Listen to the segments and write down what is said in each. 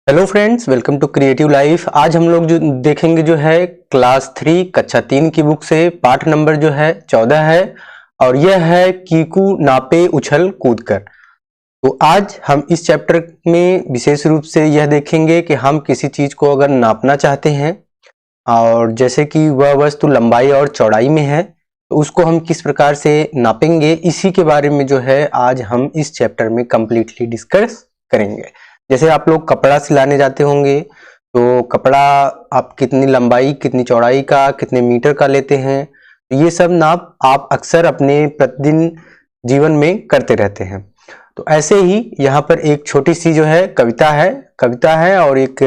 Hello friends, welcome to creative life. आज हम लोग जो देखेंगे जो है क्लास 3 कक्षा 3 की बुक से पाठ नंबर जो है 14 है और यह है कीकू नापे उछल कूद कर। तो आज हम इस चैप्टर में विशेष रूप से यह देखेंगे कि हम किसी चीज को अगर नापना चाहते हैं और जैसे कि वह वस्तु लंबाई और चौड़ाई में है तो उसको हम किस प्रकार से नापेंगे, इसी के बारे में जो है आज हम इस चैप्टर में कंप्लीटली डिस्कस करेंगे। जैसे आप लोग कपड़ा सिलाने जाते होंगे तो कपड़ा आप कितनी लंबाई, कितनी चौड़ाई का, कितने मीटर का लेते हैं, तो ये सब नाप आप अक्सर अपने प्रतिदिन जीवन में करते रहते हैं। तो ऐसे ही यहाँ पर एक छोटी सी जो है कविता है और एक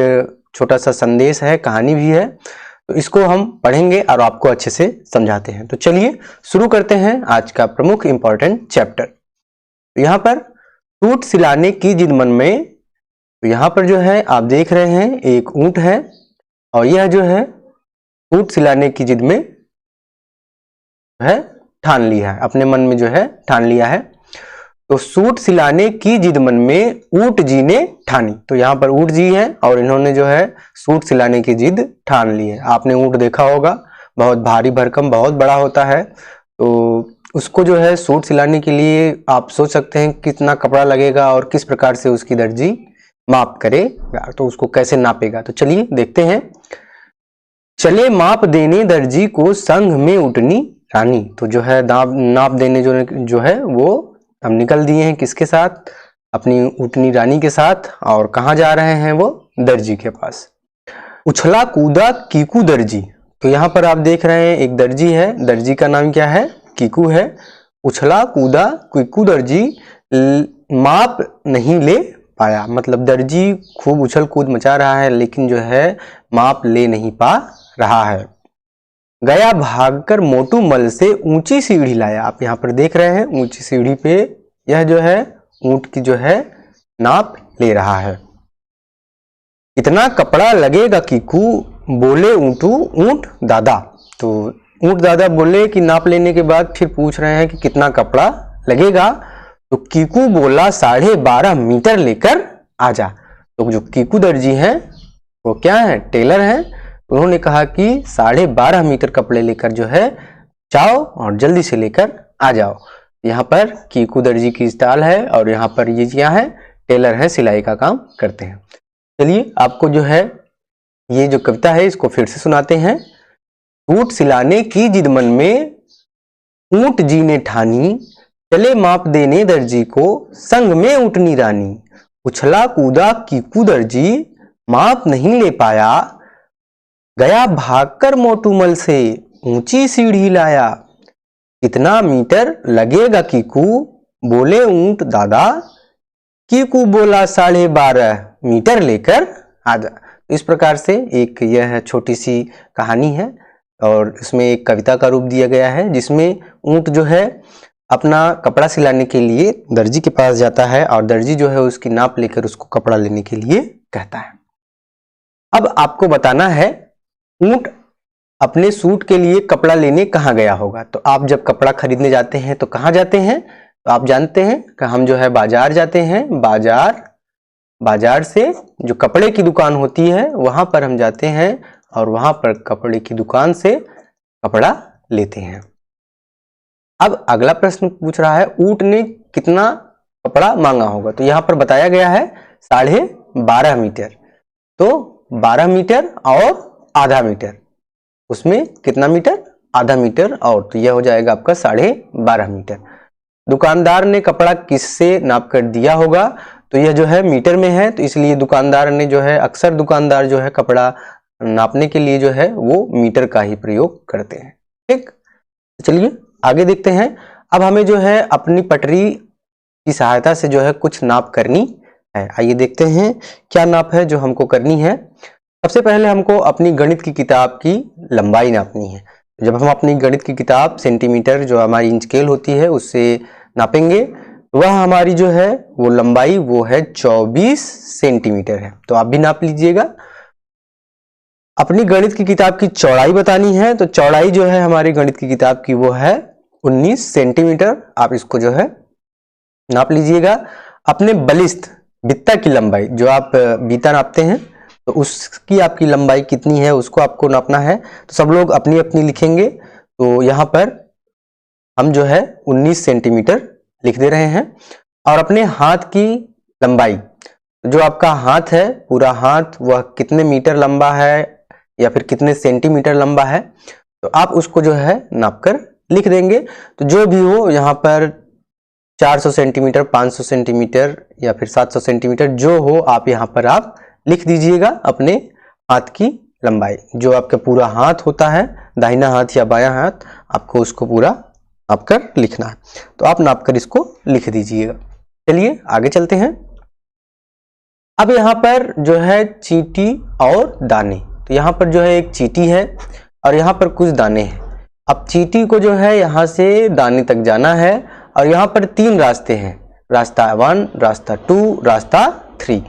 छोटा सा संदेश है, कहानी भी है। तो इसको हम पढ़ेंगे और आपको अच्छे से समझाते हैं। तो चलिए शुरू करते हैं आज का प्रमुख इंपॉर्टेंट चैप्टर। यहाँ पर सूट सिलाने की जिद मन में, तो यहाँ पर जो है आप देख रहे हैं एक ऊंट है और यह जो है सूट सिलाने की जिद में है ठान लिया है, अपने मन में जो है ठान लिया है। तो सूट सिलाने की जिद मन में ऊंट जी ने ठानी। तो यहाँ पर ऊंट जी है और इन्होंने जो है सूट सिलाने की जिद ठान ली है। आपने ऊंट देखा होगा, बहुत भारी भरकम, बहुत बड़ा होता है। तो उसको जो है सूट सिलाने के लिए आप सोच सकते हैं कितना कपड़ा लगेगा और किस प्रकार से उसकी दर्जी माप करेगा, तो उसको कैसे नापेगा। तो चलिए देखते हैं। चले माप देने दर्जी को संग में उठनी रानी। तो जो है नाप देने जो है वो हम निकल दिए हैं किसके साथ, अपनी उठनी रानी के साथ। और कहाँ जा रहे हैं वो, दर्जी के पास। उछला कूदा कीकू दर्जी। तो यहाँ पर आप देख रहे हैं एक दर्जी है, दर्जी का नाम क्या है, कीकू है। उछला कूदा कीकू दर्जी माप नहीं ले पाया, मतलब दर्जी खूब उछल कूद मचा रहा है लेकिन जो है माप ले नहीं पा रहा है। गया भागकर मोटू मल से ऊंची सीढ़ी लाया। आप यहाँ पर देख रहे हैं ऊंची सीढ़ी पे यह जो है ऊंट की जो है नाप ले रहा है। इतना कपड़ा लगेगा कीकू बोले ऊंट दादा। तो ऊंट दादा बोले कि नाप लेने के बाद फिर पूछ रहे हैं कि कितना कपड़ा लगेगा। तो कीकू बोला 12.5 मीटर लेकर आजा। तो जो कीकू दर्जी हैं वो क्या है, टेलर हैं। उन्होंने कहा कि 12.5 मीटर कपड़े लेकर जो है जाओ और जल्दी से लेकर आ जाओ। यहाँ पर कीकू दर्जी की स्टाल है और यहाँ पर ये क्या है, टेलर है, सिलाई का काम करते हैं। चलिए आपको जो है ये जो कविता है इसको फिर से सुनाते हैं। सूट सिलाने की जिद मन में ऊंट जी ने ठानी, चले माप देने दर्जी को संग में उठनी रानी। उछला कूदा कीकू दर्जी माप नहीं ले पाया, गया भागकर मोटू मल से ऊंची सीढ़ी लाया। कितना मीटर लगेगा कीकू बोले ऊंट दादा, कीकू बोला 12.5 मीटर लेकर आजा। इस प्रकार से एक यह छोटी सी कहानी है और इसमें एक कविता का रूप दिया गया है जिसमें ऊंट जो है अपना कपड़ा सिलाने के लिए दर्जी के पास जाता है और दर्जी जो है उसकी नाप लेकर उसको कपड़ा लेने के लिए कहता है। अब आपको बताना है ऊंट अपने सूट के लिए कपड़ा लेने कहाँ गया होगा। तो आप जब कपड़ा खरीदने जाते हैं तो कहाँ जाते हैं, तो आप जानते हैं कि हम जो है बाजार जाते हैं। बाजार से जो कपड़े की दुकान होती है वहां पर हम जाते हैं और वहां पर कपड़े की दुकान से कपड़ा लेते हैं। अब अगला प्रश्न पूछ रहा है ऊंट ने कितना कपड़ा मांगा होगा। तो यहाँ पर बताया गया है 12.5 मीटर। तो 12 मीटर और आधा मीटर, उसमें कितना मीटर, आधा मीटर और, तो यह हो जाएगा आपका 12.5 मीटर। दुकानदार ने कपड़ा किससे नाप कर दिया होगा, तो यह जो है मीटर में है, तो इसलिए दुकानदार ने जो है, अक्सर दुकानदार जो है कपड़ा नापने के लिए जो है वो मीटर का ही प्रयोग करते हैं। ठीक, चलिए आगे देखते हैं। अब हमें जो है अपनी पटरी की सहायता से जो है कुछ नाप करनी है। आइए देखते हैं क्या नाप है जो हमको करनी है। सबसे पहले हमको अपनी गणित की किताब की लंबाई नापनी है। जब हम अपनी गणित की किताब सेंटीमीटर जो हमारी इंच स्केल होती है उससे नापेंगे, वह हमारी जो है वो लंबाई वो है 24 सेंटीमीटर है। तो आप भी नाप लीजिएगा। अपनी गणित की किताब की चौड़ाई बतानी है, तो चौड़ाई जो है हमारी गणित की किताब की वो है 19 सेंटीमीटर। आप इसको जो है नाप लीजिएगा। अपने बलिष्ठ बित्ता की लंबाई, जो आप बीता नापते हैं तो उसकी आपकी लंबाई कितनी है उसको आपको नापना है। तो सब लोग अपनी अपनी लिखेंगे। तो यहाँ पर हम जो है 19 सेंटीमीटर लिख दे रहे हैं। और अपने हाथ की लंबाई, जो आपका हाथ है पूरा हाथ, वह कितने मीटर लंबा है या फिर कितने सेंटीमीटर लंबा है, तो आप उसको जो है नापकर लिख देंगे। तो जो भी हो यहाँ पर 400 सेंटीमीटर, 500 सेंटीमीटर या फिर 700 सेंटीमीटर जो हो, आप यहाँ पर आप लिख दीजिएगा अपने हाथ की लंबाई। जो आपका पूरा हाथ होता है, दाहिना हाथ या बायां हाथ, आपको उसको पूरा नापकर लिखना है। तो आप नापकर इसको लिख दीजिएगा। चलिए आगे चलते हैं। अब यहाँ पर जो है चींटी और दाने, तो यहाँ पर जो है एक चींटी है और यहाँ पर कुछ दाने हैं। अब चींटी को जो है यहाँ से दाने तक जाना है और यहाँ पर 3 रास्ते हैं, रास्ता 1, रास्ता 2, रास्ता 3।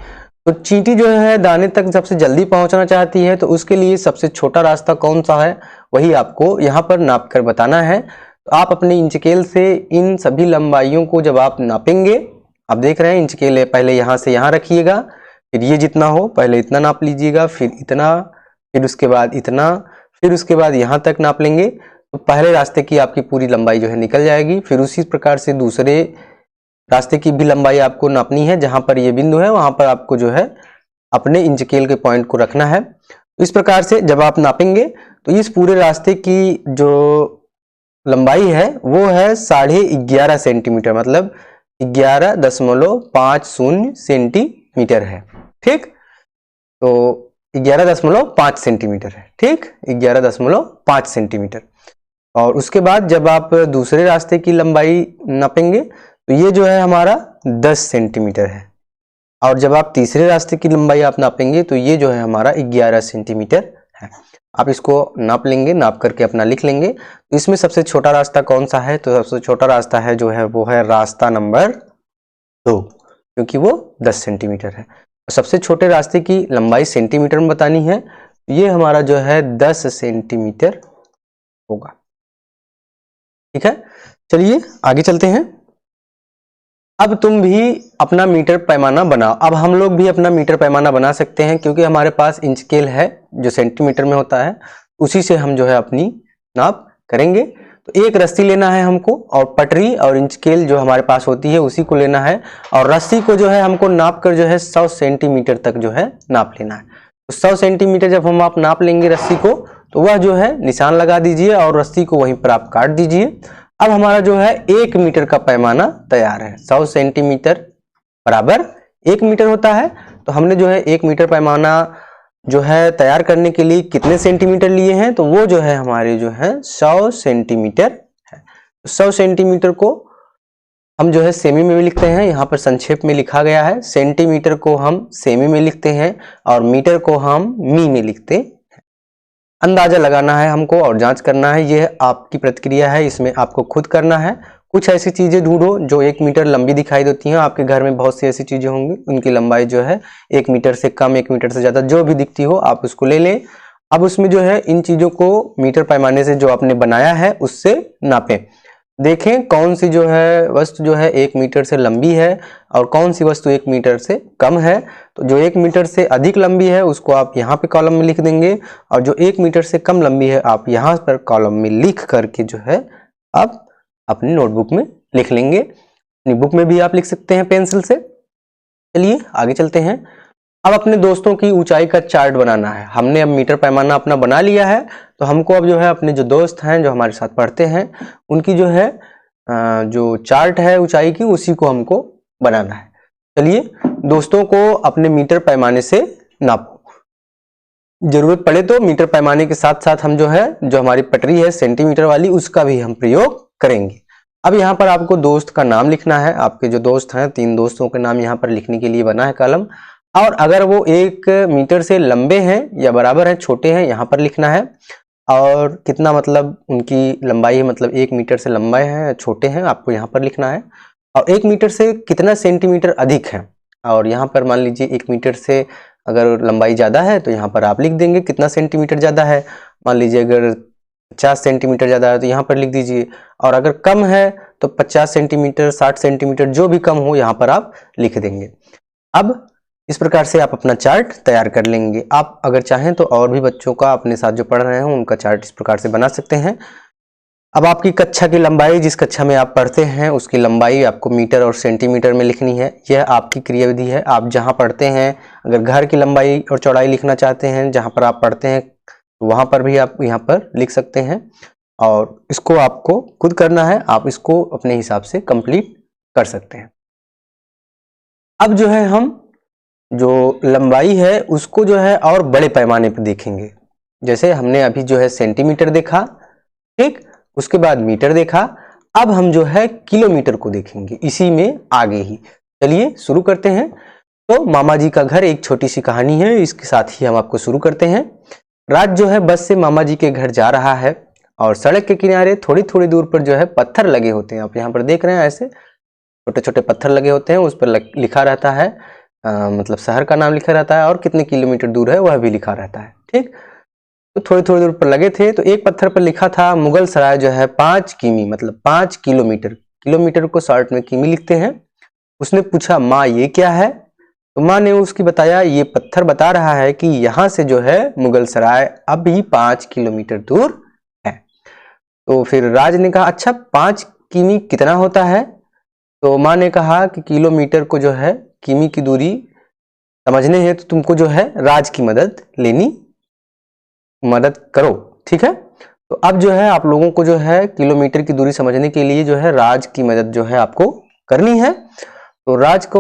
तो चींटी जो है दाने तक सबसे जल्दी पहुंचना चाहती है, तो उसके लिए सबसे छोटा रास्ता कौन सा है वही आपको यहाँ पर नाप कर बताना है। तो आप अपने इंच स्केल से इन सभी लंबाइयों को जब आप नापेंगे, आप देख रहे हैं इंच स्केल पहले यहाँ से यहाँ रखिएगा, फिर ये जितना हो पहले इतना नाप लीजिएगा, फिर इतना, फिर उसके बाद इतना, फिर उसके बाद यहाँ तक नाप लेंगे। तो पहले रास्ते की आपकी पूरी लंबाई जो है निकल जाएगी। फिर उसी प्रकार से दूसरे रास्ते की भी लंबाई आपको नापनी है। जहां पर ये बिंदु है वहां पर आपको जो है अपने इंच स्केल के पॉइंट को रखना है। तो इस प्रकार से जब आप नापेंगे तो इस पूरे रास्ते की जो लंबाई है वो है 11.5 सेंटीमीटर, मतलब 11.50 सेंटीमीटर है। ठीक, तो 11.5 सेंटीमीटर है। ठीक, 11.5 सेंटीमीटर। और उसके बाद जब आप दूसरे रास्ते की लंबाई नापेंगे तो ये जो है हमारा 10 सेंटीमीटर है। और जब आप तीसरे रास्ते की लंबाई आप नापेंगे तो ये जो है हमारा 11 सेंटीमीटर है। आप इसको नाप लेंगे, नाप करके अपना लिख लेंगे। तो इसमें सबसे छोटा रास्ता कौन सा है, तो सबसे छोटा रास्ता है जो है वो है रास्ता नंबर 2, क्योंकि वो 10 सेंटीमीटर है। सबसे छोटे रास्ते की लंबाई सेंटीमीटर में बतानी है, ये हमारा जो है 10 सेंटीमीटर होगा। ठीक है, चलिए आगे चलते हैं। अब तुम भी अपना मीटर पैमाना बनाओ। अब हम लोग भी अपना मीटर पैमाना बना सकते हैं, क्योंकि हमारे पास इंच स्केल है जो सेंटीमीटर में होता है, उसी से हम जो है अपनी नाप करेंगे। तो एक रस्सी लेना है हमको, और पटरी और इंच स्केल जो हमारे पास होती है उसी को लेना है। और रस्सी को जो है हमको नाप कर जो है 100 सेंटीमीटर तक जो है नाप लेना है। तो 100 सेंटीमीटर जब हम आप नाप लेंगे रस्सी को, तो वह जो है निशान लगा दीजिए और रस्सी को वहीं पर आप काट दीजिए। अब हमारा जो है 1 मीटर का पैमाना तैयार है। 100 सेंटीमीटर बराबर 1 मीटर होता है। तो हमने जो है 1 मीटर पैमाना जो है तैयार करने के लिए कितने सेंटीमीटर लिए हैं, तो वो जो है हमारे जो है 100 सेंटीमीटर है। 100 सेंटीमीटर को हम जो है सेमी में भी लिखते हैं, यहाँ पर संक्षेप में लिखा गया है। सेंटीमीटर को हम सेमी में लिखते हैं और मीटर को हम मी में लिखते हैं। अंदाजा लगाना है हमको और जांच करना है, यह आपकी प्रतिक्रिया है, इसमें आपको खुद करना है। कुछ ऐसी चीजें ढूंढो जो 1 मीटर लंबी दिखाई देती हैं। आपके घर में बहुत सी ऐसी चीजें होंगी, उनकी लंबाई जो है 1 मीटर से कम, 1 मीटर से ज्यादा, जो भी दिखती हो आप उसको ले लें। अब उसमें जो है इन चीजों को मीटर पैमाने से जो आपने बनाया है उससे नापें। देखें कौन सी जो है वस्तु जो है 1 मीटर से लंबी है और कौन सी वस्तु 1 मीटर से कम है। तो जो 1 मीटर से अधिक लंबी है उसको आप यहाँ पे कॉलम में लिख देंगे, और जो 1 मीटर से कम लंबी है आप यहाँ पर कॉलम में लिख करके जो है आप अपनी नोटबुक में लिख लेंगे। अपनी बुक में भी आप लिख सकते हैं पेंसिल से। चलिए आगे चलते हैं। अब अपने दोस्तों की ऊंचाई का चार्ट बनाना है। हमने अब मीटर पैमाना अपना बना लिया है, तो हमको अब जो है अपने जो दोस्त हैं जो हमारे साथ पढ़ते हैं उनकी जो है जो चार्ट है ऊंचाई की, उसी को हमको बनाना है। चलिए दोस्तों को अपने मीटर पैमाने से नापो। जरूरत पड़े तो मीटर पैमाने के साथ साथ हम जो है जो हमारी पटरी है सेंटीमीटर वाली, उसका भी हम प्रयोग करेंगे। अब यहाँ पर आपको दोस्त का नाम लिखना है। आपके जो दोस्त हैं 3 दोस्तों के नाम यहाँ पर लिखने के लिए बना है कॉलम। और अगर वो 1 मीटर से लंबे हैं या बराबर हैं, छोटे हैं, यहाँ पर लिखना है। और कितना मतलब उनकी लंबाई है, मतलब 1 मीटर से लंबे हैं, छोटे हैं, आपको यहाँ पर लिखना है। और 1 मीटर से कितना सेंटीमीटर अधिक है, और यहाँ पर मान लीजिए 1 मीटर से अगर लंबाई ज़्यादा है तो यहाँ पर आप लिख देंगे कितना सेंटीमीटर ज़्यादा है। मान लीजिए अगर 50 सेंटीमीटर ज़्यादा है तो यहाँ पर लिख दीजिए, और अगर कम है तो 50 सेंटीमीटर, 60 सेंटीमीटर, जो भी कम हो यहाँ पर आप लिख देंगे। अब इस प्रकार से आप अपना चार्ट तैयार कर लेंगे। आप अगर चाहें तो और भी बच्चों का अपने साथ जो पढ़ रहे हैं उनका चार्ट इस प्रकार से बना सकते हैं। अब आपकी कक्षा की लंबाई, जिस कक्षा में आप पढ़ते हैं उसकी लंबाई आपको मीटर और सेंटीमीटर में लिखनी है। यह आपकी क्रियाविधि है। आप जहां पढ़ते हैं, अगर घर की लंबाई और चौड़ाई लिखना चाहते हैं जहां पर आप पढ़ते हैं तो वहां पर भी आप यहाँ पर लिख सकते हैं और इसको आपको खुद करना है। आप इसको अपने हिसाब से कंप्लीट कर सकते हैं। अब जो है हम जो लंबाई है उसको जो है और बड़े पैमाने पर देखेंगे। जैसे हमने अभी जो है सेंटीमीटर देखा, ठीक, उसके बाद मीटर देखा। अब हम जो है किलोमीटर को देखेंगे इसी में आगे ही। चलिए शुरू करते हैं। तो मामा जी का घर एक छोटी सी कहानी है, इसके साथ ही हम आपको शुरू करते हैं। राज जो है बस से मामा जी के घर जा रहा है और सड़क के किनारे थोड़ी थोड़ी दूर पर जो है पत्थर लगे होते हैं। आप यहाँ पर देख रहे हैं, ऐसे छोटे छोटे पत्थर लगे होते हैं। उस पर लिखा रहता है मतलब शहर का नाम लिखा रहता है और कितने किलोमीटर दूर है वह भी लिखा रहता है, ठीक। तो थोड़ी थोड़ी दूर पर लगे थे। तो एक पत्थर पर लिखा था मुगल सराय जो है 5 किमी, मतलब 5 किलोमीटर। किलोमीटर को शॉर्ट में किमी लिखते हैं। उसने पूछा माँ ये क्या है? तो माँ ने उसकी बताया ये पत्थर बता रहा है कि यहाँ से जो है मुगल सराय अभी 5 किलोमीटर दूर है। तो फिर राज ने कहा अच्छा 5 किमी कितना होता है? तो माँ ने कहा कि किलोमीटर को जो है किमी की दूरी समझने है तो तुमको जो है राज की मदद करो, ठीक है। तो अब जो है आप लोगों को जो है किलोमीटर की दूरी समझने के लिए जो है राज की मदद जो है आपको करनी है। तो राज की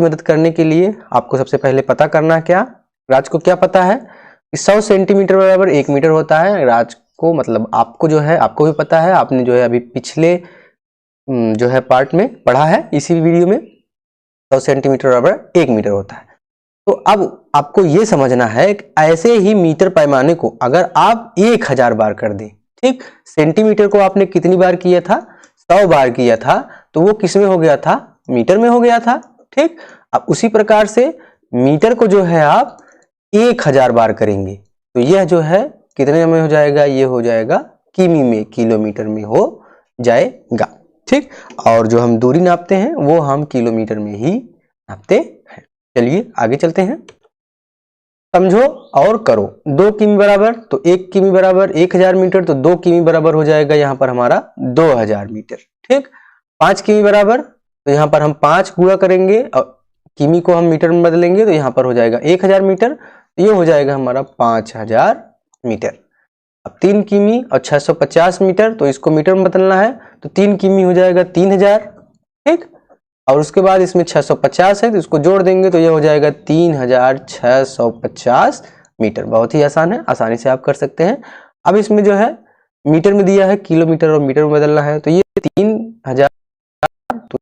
मदद करने के लिए आपको सबसे पहले पता करना है क्या, राज को क्या पता है कि 100 सेंटीमीटर बराबर 1 मीटर होता है। राज को मतलब आपको जो है आपको भी पता है, आपने जो है अभी पिछले जो है पार्ट में पढ़ा है इसी वीडियो में 100 सेंटीमीटर बराबर 1 मीटर होता है। तो अब आपको ये समझना है कि ऐसे ही मीटर पैमाने को अगर आप 1000 बार कर दें, ठीक, सेंटीमीटर को आपने कितनी बार किया था? 100 बार किया था, तो वो किस में हो गया था? मीटर में हो गया था, ठीक। अब उसी प्रकार से मीटर को जो है आप 1000 बार करेंगे तो यह जो है कितने में हो जाएगा? ये हो जाएगा किमी में, किलोमीटर में हो जाएगा, ठीक। और जो हम दूरी नापते हैं वो हम किलोमीटर में ही नापते हैं। चलिए आगे चलते हैं। समझो और करो। 2 किमी बराबर, तो 1 किमी बराबर 1000 मीटर, तो 2 किमी बराबर हो जाएगा यहाँ पर हमारा 2000 मीटर, ठीक। 5 किमी बराबर, तो यहाँ पर हम 5 गुणा करेंगे और किमी को हम मीटर में बदलेंगे तो यहाँ पर हो जाएगा 1000 मीटर, तो ये हो जाएगा हमारा 5000 मीटर। अब 3 किमी और 650 मीटर, तो इसको मीटर में बदलना है तो 3 किमी हो जाएगा 3000, ठीक। और उसके बाद इसमें 650 है तो इसको जोड़ देंगे तो ये हो जाएगा 3650 मीटर। बहुत ही आसान है, आसानी से आप कर सकते हैं। अब इसमें जो है मीटर में दिया है, किलोमीटर और मीटर में बदलना है तो ये 3000 तो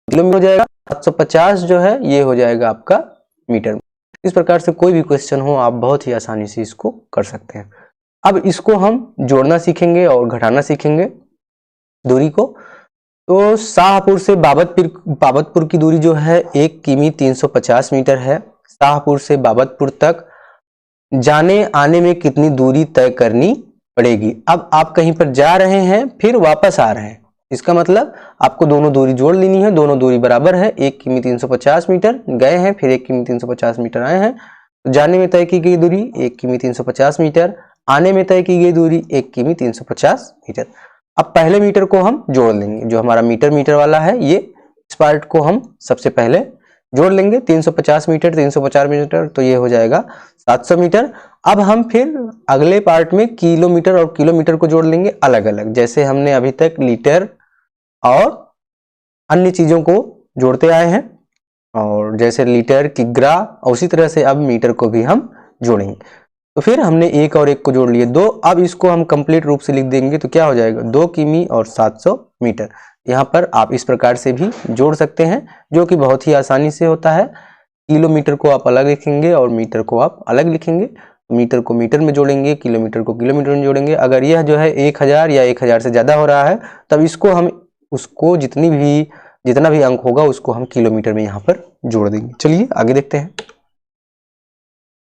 किलोमीटर हो जाएगा, 750 जो है ये हो जाएगा आपका मीटर में। इस प्रकार से कोई भी क्वेश्चन हो आप बहुत ही आसानी से इसको कर सकते हैं। अब इसको हम जोड़ना सीखेंगे और घटाना सीखेंगे दूरी को। तो शाहपुर से बाबतपुर की दूरी जो है 1 किमी 350 मीटर है। शाहपुर से बाबतपुर तक जाने आने में कितनी दूरी तय करनी पड़ेगी? अब आप कहीं पर जा रहे हैं फिर वापस आ रहे हैं, इसका मतलब आपको दोनों दूरी जोड़ लेनी है। दोनों दूरी बराबर है, 1 किमी 350 मीटर गए हैं फिर 1 किमी 350 मीटर आए हैं। तो जाने में तय की गई दूरी 1 किमी 350 मीटर, आने में तय की गई दूरी 1 किमी 350 मीटर। अब पहले मीटर को हम जोड़ लेंगे, जो हमारा मीटर वाला है ये, इस पार्ट को हम सबसे पहले जोड़ लेंगे। 350 मीटर 350 मीटर तो ये हो जाएगा 700 मीटर। अब हम फिर अगले पार्ट में किलोमीटर और किलोमीटर को जोड़ लेंगे अलग अलग, जैसे हमने अभी तक लीटर और अन्य चीजों को जोड़ते आए हैं, और जैसे लीटर, किग्रा, और उसी तरह से अब मीटर को भी हम जोड़ेंगे। तो फिर हमने एक और एक को जोड़ लिए 2। अब इसको हम कंप्लीट रूप से लिख देंगे तो क्या हो जाएगा 2 किमी और 700 मीटर। यहाँ पर आप इस प्रकार से भी जोड़ सकते हैं जो कि बहुत ही आसानी से होता है। किलोमीटर को आप अलग लिखेंगे और मीटर को आप अलग लिखेंगे। मीटर को मीटर में जोड़ेंगे, किलोमीटर को किलोमीटर में जोड़ेंगे। अगर यह जो है 1000 या 1000 से ज्यादा हो रहा है तब इसको हम उसको जितना भी अंक होगा उसको हम किलोमीटर में यहाँ पर जोड़ देंगे। चलिए आगे देखते हैं।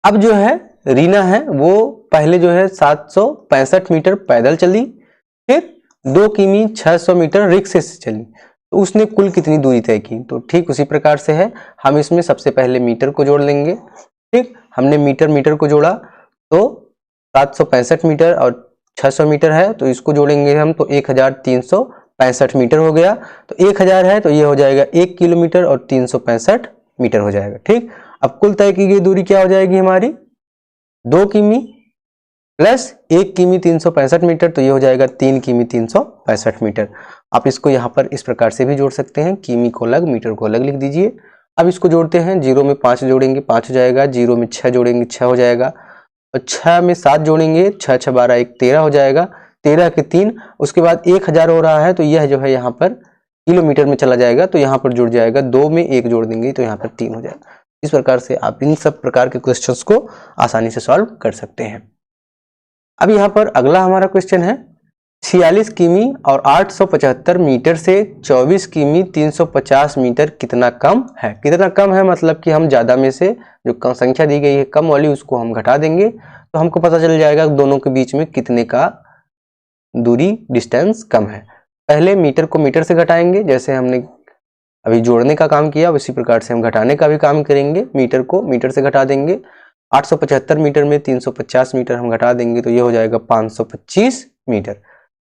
अब जो है रीना है वो पहले जो है 765 मीटर पैदल चली, फिर 2 किमी 600 मीटर रिक्शे से चली। तो उसने कुल कितनी दूरी तय की। तो ठीक उसी प्रकार से है, हम इसमें सबसे पहले मीटर को जोड़ लेंगे। ठीक, हमने मीटर को जोड़ा तो 765 मीटर और 600 मीटर है, तो इसको जोड़ेंगे हम तो 1365 मीटर हो गया। तो 1000 है तो ये हो जाएगा 1 किलोमीटर और 365 मीटर हो जाएगा। ठीक, अब कुल तय की गई दूरी क्या हो जाएगी हमारी, 2 किमी प्लस 1 किमी 365 मीटर, तो ये हो जाएगा 3 किमी 365 मीटर। आप इसको यहाँ पर इस प्रकार से भी जोड़ सकते हैं, किमी को अलग मीटर को अलग लिख दीजिए। अब इसको जोड़ते हैं, 0 में 5 जोड़ेंगे 5 हो जाएगा, 0 में 6 जोड़ेंगे 6 हो जाएगा, और 6 में 7 जोड़ेंगे 6 6 12 1 13 हो जाएगा, 13 के 3, उसके बाद 1000 हो रहा है तो यह जो है यहाँ पर किलोमीटर में चला जाएगा, तो यहाँ पर जुड़ जाएगा, 2 में 1 जोड़ देंगे तो यहाँ पर 3 हो जाएगा। इस प्रकार से आप इन सब प्रकार के क्वेश्चंस को आसानी से सॉल्व कर सकते हैं। अब यहाँ पर अगला हमारा क्वेश्चन है, 46 किमी और 875 मीटर से 24 किमी 350 मीटर कितना कम है। कितना कम है मतलब कि हम ज्यादा में से जो कम संख्या दी गई है कम वाली उसको हम घटा देंगे, तो हमको पता चल जाएगा दोनों के बीच में कितने का दूरी डिस्टेंस कम है। पहले मीटर को मीटर से घटाएंगे, जैसे हमने अभी जोड़ने का काम किया उसी प्रकार से हम घटाने का भी काम करेंगे। मीटर को मीटर से घटा देंगे, 875 मीटर में 350 मीटर हम घटा देंगे तो ये हो जाएगा 525 मीटर।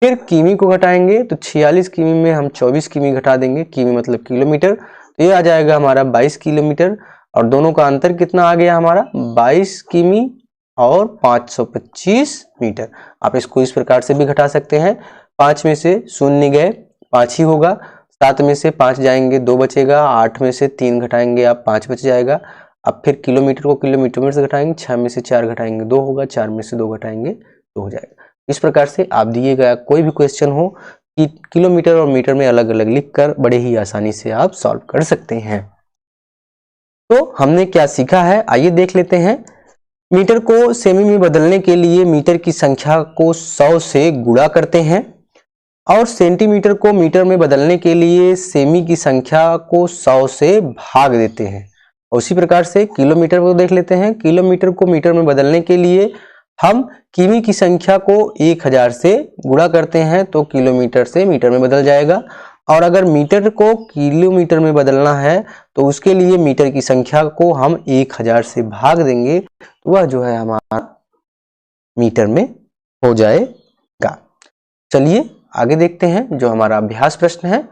फिर किमी को घटाएंगे तो 46 किमी में हम 24 किमी घटा देंगे, किमी मतलब किलोमीटर, तो ये आ जाएगा हमारा 22 किलोमीटर, और दोनों का अंतर कितना आ गया हमारा 22 किमी और 525 मीटर। आप इसको इस प्रकार से भी घटा सकते हैं, 5 में से 0 गए 5 ही होगा, 7 में से 5 जाएंगे 2 बचेगा, 8 में से 3 घटाएंगे आप 5 बच जाएगा। अब फिर किलोमीटर को किलोमीटर में से घटाएंगे, 6 में से 4 घटाएंगे 2 होगा, 4 में से 2 घटाएंगे 2 हो जाएगा। इस प्रकार से आप दिए गया कोई भी क्वेश्चन हो कि किलोमीटर और मीटर में अलग अलग लिखकर बड़े ही आसानी से आप सॉल्व कर सकते हैं। तो हमने क्या सीखा है आइए देख लेते हैं। मीटर को सेमी में बदलने के लिए मीटर की संख्या को 100 से गुणा करते हैं, और सेंटीमीटर को मीटर में बदलने के लिए सेमी की संख्या को 100 से भाग देते हैं। उसी प्रकार से किलोमीटर को देख लेते हैं। किलोमीटर को मीटर में बदलने के लिए हम किमी की संख्या को 1000 से गुणा करते हैं तो किलोमीटर से मीटर में बदल जाएगा, और अगर मीटर को किलोमीटर में बदलना है तो उसके लिए मीटर की संख्या को हम 1000 से भाग देंगे, तो वह जो है हमारा मीटर में हो जाएगा। चलिए आगे देखते हैं जो हमारा अभ्यास प्रश्न है।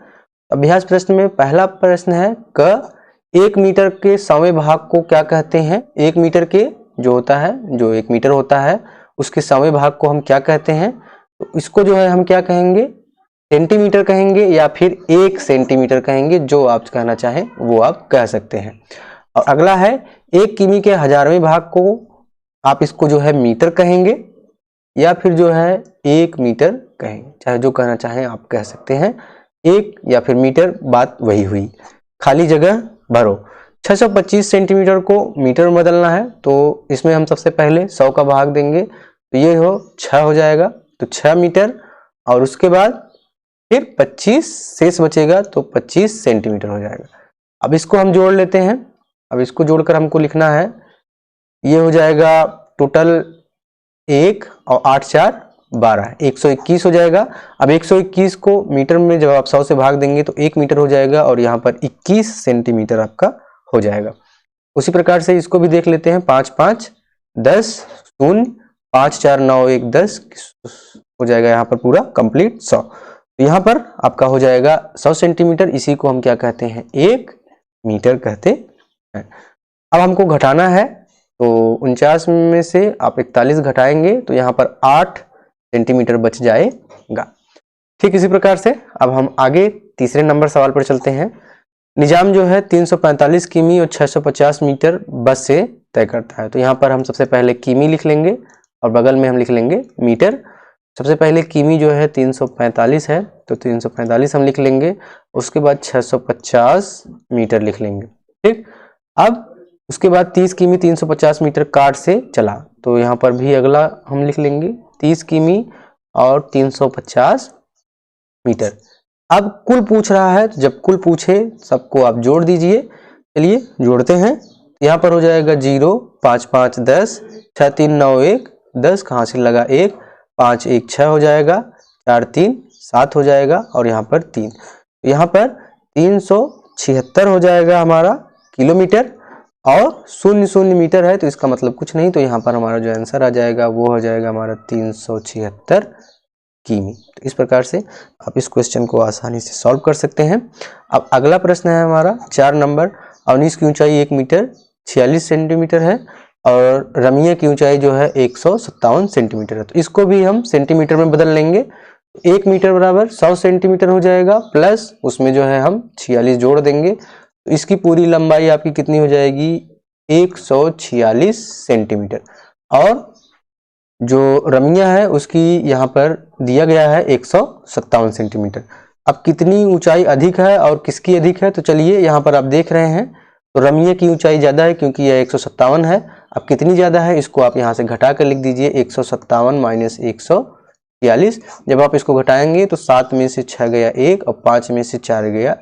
अभ्यास प्रश्न में पहला प्रश्न है क 1 मीटर के 100वें भाग को क्या कहते हैं। 1 मीटर के जो होता है, जो 1 मीटर होता है उसके 100वें भाग को हम क्या कहते हैं, तो इसको जो है हम क्या कहेंगे, सेंटीमीटर कहेंगे या फिर 1 सेंटीमीटर कहेंगे, जो आप कहना चाहें वो आप कह सकते हैं। और अगला है 1 किमी के 1000वें भाग को आप इसको जो है मीटर कहेंगे या फिर जो है 1 मीटर कहेंगे, चाहे जो कहना चाहें आप कह सकते हैं, 1 या फिर मीटर, बात वही हुई, खाली जगह भरो। 625 सेंटीमीटर को मीटर में बदलना है तो इसमें हम सबसे पहले 100 का भाग देंगे तो ये हो 6 हो जाएगा, तो 6 मीटर, और उसके बाद फिर 25 शेष बचेगा तो 25 सेंटीमीटर हो जाएगा। अब इसको हम जोड़ लेते हैं। अब इसको जोड़कर हमको लिखना है, ये हो जाएगा टोटल 1 और 8 4 12 121 हो जाएगा। अब 121 को मीटर में जब आप 100 से भाग देंगे तो 1 मीटर हो जाएगा, और यहाँ पर 21 सेंटीमीटर आपका हो जाएगा। उसी प्रकार से इसको भी देख लेते हैं, 5 5 10 0 5 4 9 1 10 हो जाएगा यहाँ पर पूरा कंप्लीट 100। तो यहाँ पर आपका हो जाएगा 100 सेंटीमीटर, इसी को हम क्या कहते हैं 1 मीटर कहते हैं। अब हमको घटाना है तो 49 में से आप 41 घटाएंगे तो यहाँ पर 8 सेंटीमीटर बच जाएगा। ठीक इसी प्रकार से अब हम आगे तीसरे नंबर सवाल पर चलते हैं। निजाम जो है 345 किमी और 650 मीटर बस से तय करता है, तो यहाँ पर हम सबसे पहले किमी लिख लेंगे और बगल में हम लिख लेंगे मीटर। सबसे पहले किमी जो है 345 है तो 345 हम लिख लेंगे, उसके बाद 650 मीटर लिख लेंगे। ठीक, अब उसके बाद 30 किमी 350 मीटर काट से चला, तो यहाँ पर भी अगला हम लिख लेंगे 30 किमी और 350 मीटर। अब कुल पूछ रहा है, तो जब कुल पूछे सबको आप जोड़ दीजिए। चलिए जोड़ते हैं, यहाँ पर हो जाएगा 0 5 5 10 6 3 9 1 10, कहाँ से लगा 1 5 1 6 हो जाएगा, 4 3 7 हो जाएगा, और यहाँ पर 3। यहाँ पर 376 हो जाएगा हमारा किलोमीटर, और 0 मीटर है तो इसका मतलब कुछ नहीं, तो यहाँ पर हमारा जो आंसर आ जाएगा वो हो जाएगा हमारा 376 किमी। तो इस प्रकार से आप इस क्वेश्चन को आसानी से सॉल्व कर सकते हैं। अब अगला प्रश्न है हमारा 4 नंबर। अवनीश की ऊंचाई 1 मीटर 46 सेंटीमीटर है और रमिया की ऊंचाई जो है 157 सेंटीमीटर है। तो इसको भी हम सेंटीमीटर में बदल लेंगे। 1 मीटर बराबर 100 सेंटीमीटर हो जाएगा, प्लस उसमें जो है हम 46 जोड़ देंगे, तो इसकी पूरी लंबाई आपकी कितनी हो जाएगी 146 सेंटीमीटर। और जो रमिया है उसकी यहाँ पर दिया गया है 157 सेंटीमीटर। अब कितनी ऊंचाई अधिक है और किसकी अधिक है, तो चलिए यहाँ पर आप देख रहे हैं तो रमिया की ऊंचाई ज़्यादा है क्योंकि यह 157 है। अब कितनी ज़्यादा है इसको आप यहाँ से घटा कर लिख दीजिए, 157 माइनस 146। जब आप इसको घटाएंगे तो 7 में से 6 गया 1 और 5 में से 4 गया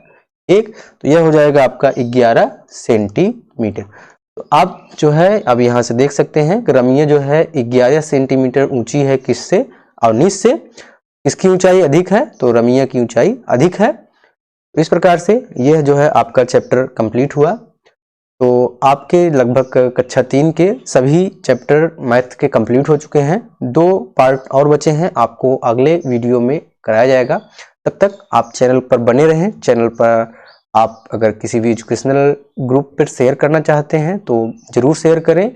1, तो यह हो जाएगा आपका 11 सेंटीमीटर। तो आप जो है अब यहाँ से देख सकते हैं कि रमिया जो है 11 सेंटीमीटर ऊंची है किससे, अवनीश से। किसकी ऊंचाई अधिक है, तो रमिया की ऊंचाई अधिक है। इस प्रकार से यह जो है आपका चैप्टर कंप्लीट हुआ। तो आपके लगभग कक्षा 3 के सभी चैप्टर मैथ के कंप्लीट हो चुके हैं। 2 पार्ट और बचे हैं, आपको अगले वीडियो में कराया जाएगा। तब तक आप चैनल पर बने रहें। चैनल पर आप अगर किसी भी एजुकेशनल ग्रुप पर शेयर करना चाहते हैं तो ज़रूर शेयर करें।